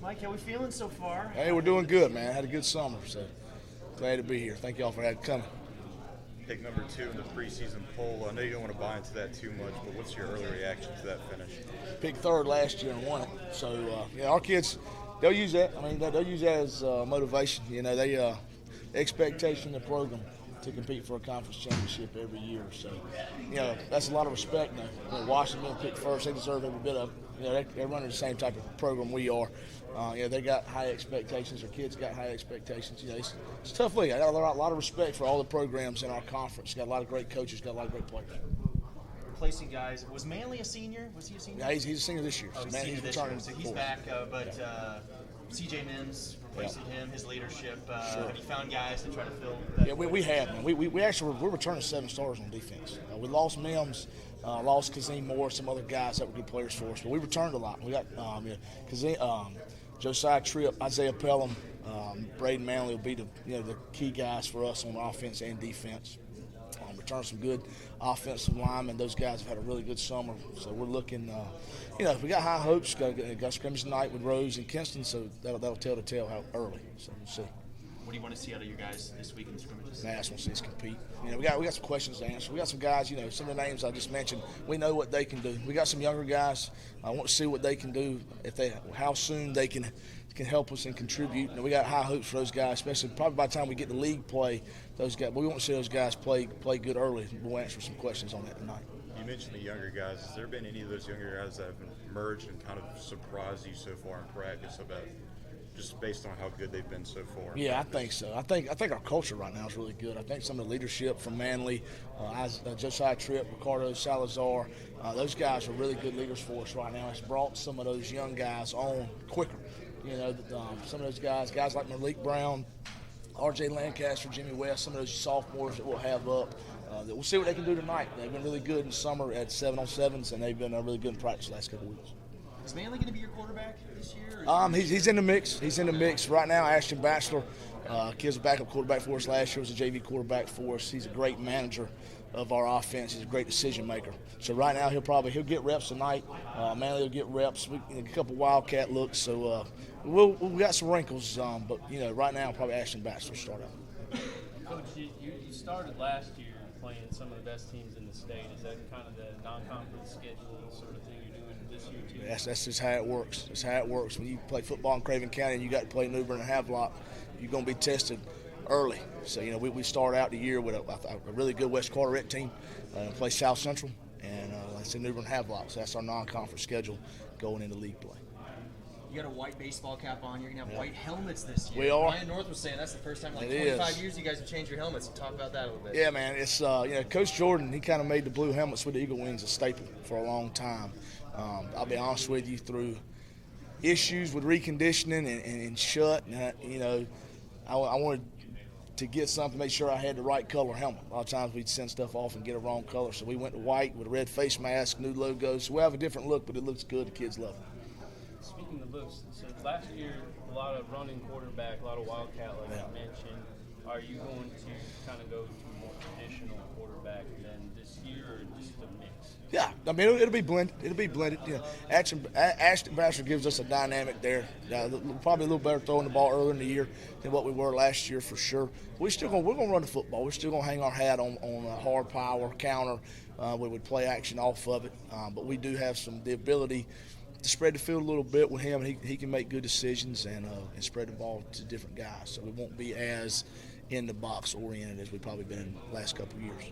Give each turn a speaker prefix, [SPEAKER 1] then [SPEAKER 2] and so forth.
[SPEAKER 1] Mike, how we feeling so far?
[SPEAKER 2] Hey, we're doing good, man. Had a good summer, so glad to be here. Thank y'all for coming.
[SPEAKER 3] Pick number 2 in the preseason poll. I know you don't want to buy into that too much, but what's your early reaction to that finish?
[SPEAKER 2] Picked third last year and won it. So, our kids, they'll use that. I mean, they'll use that as motivation. They expectation in the program to compete for a conference championship every year. So, that's a lot of respect now. Washington picked first. They deserve every bit of it. They're running the same type of program we are. They got high expectations. Our kids got high expectations. It's a tough league. I got a lot of respect for all the programs in our conference. Got a lot of great coaches. Got a lot of great players.
[SPEAKER 1] Replacing guys. Was Manley a senior? Was he a senior?
[SPEAKER 2] Yeah, he's a senior this year.
[SPEAKER 1] Oh, he's senior this year. So he's back. But C.J. Mims replacing him. His leadership.
[SPEAKER 2] Sure.
[SPEAKER 1] Have you found guys to try to fill that?
[SPEAKER 2] Yeah, we have. Man. We actually we're returning 7 stars on defense. We lost Mims. Lost Kazim Moore, some other guys that were good players for us, but we returned a lot. We got Josiah Tripp, Isaiah Pelham, Braden Manley will be the key guys for us on offense and defense. Return some good offensive linemen. Those guys have had a really good summer, so we're looking. We got high hopes. Got scrimmage tonight with Rose and Kinston, so that'll tell the tale how early. So we'll see.
[SPEAKER 1] What do you want to see out of your guys this week in the scrimmages?
[SPEAKER 2] Man, I just want to see us compete. We got some questions to answer. We got some guys, some of the names I just mentioned, we know what they can do. We got some younger guys. I want to see what they can do, how soon they can help us and contribute. We got high hopes for those guys, especially probably by the time we get to league play. Those guys, we want to see those guys play good early. We'll answer some questions on that tonight.
[SPEAKER 3] You mentioned the younger guys. Has there been any of those younger guys that have emerged and kind of surprised you so far in practice about just based on how good they've been so far?
[SPEAKER 2] Yeah, I think so. I think our culture right now is really good. I think some of the leadership from Manley, Josiah Tripp, Ricardo Salazar, those guys are really good leaders for us right now. It's brought some of those young guys on quicker. Some of those guys like Malik Brown, R.J. Lancaster, Jimmy West, some of those sophomores that we'll have up. We'll see what they can do tonight. They've been really good in the summer at 7-on-7s, and they've been really good in practice the last couple of weeks.
[SPEAKER 1] Is Manley going to be your quarterback this year?
[SPEAKER 2] He's in the mix. He's in the mix right now. Ashton Batchelor, kid's a backup quarterback for us last year. Was a JV quarterback for us. He's a great manager of our offense. He's a great decision maker. So right now he'll get reps tonight. Manley will get reps. A couple Wildcat looks. So we got some wrinkles. But right now probably Ashton Batchelor start out.
[SPEAKER 4] Coach, you started last year playing some of the best teams in the state. Is that kind of the non-conference scheduling sort of thing you're doing this year too?
[SPEAKER 2] That's just how it works. That's how it works. When you play football in Craven County and you got to play New Bern and Havelock, you're going to be tested early. So, we start out the year with a really good West Carteret team, play South Central, and like I said, New Bern and Havelock. So that's our non-conference schedule going into league play.
[SPEAKER 1] You got a white baseball cap on. You're going to have white helmets this year.
[SPEAKER 2] We are.
[SPEAKER 1] Ryan North was saying that's the first time in 25 years you guys have changed your helmets. Talk about that a little bit.
[SPEAKER 2] Yeah, man. It's Coach Jordan, he kind of made the blue helmets with the Eagle Wings a staple for a long time. I'll be honest with you, through issues with reconditioning and shut, I wanted to get something, make sure I had the right color helmet. A lot of times we'd send stuff off and get a wrong color, so we went to white with a red face mask, new logos. So we have a different look, but it looks good. The kids love it.
[SPEAKER 4] Speaking of looks, so last year a lot of running quarterback, a lot of Wildcat, like you mentioned. Are you going to kind of go to more traditional quarterback than this year, or just a mix?
[SPEAKER 2] Yeah, I mean it'll be blended. It'll be blended. Ashton Batchelor gives us a dynamic there. Probably a little better throwing the ball earlier in the year than what we were last year for sure. We're gonna run the football. We're still gonna hang our hat on hard power counter. We would play action off of it, but we do have the ability to spread the field a little bit with him. He can make good decisions and spread the ball to different guys. So we won't be as in the box oriented as we've probably been in the last couple of years.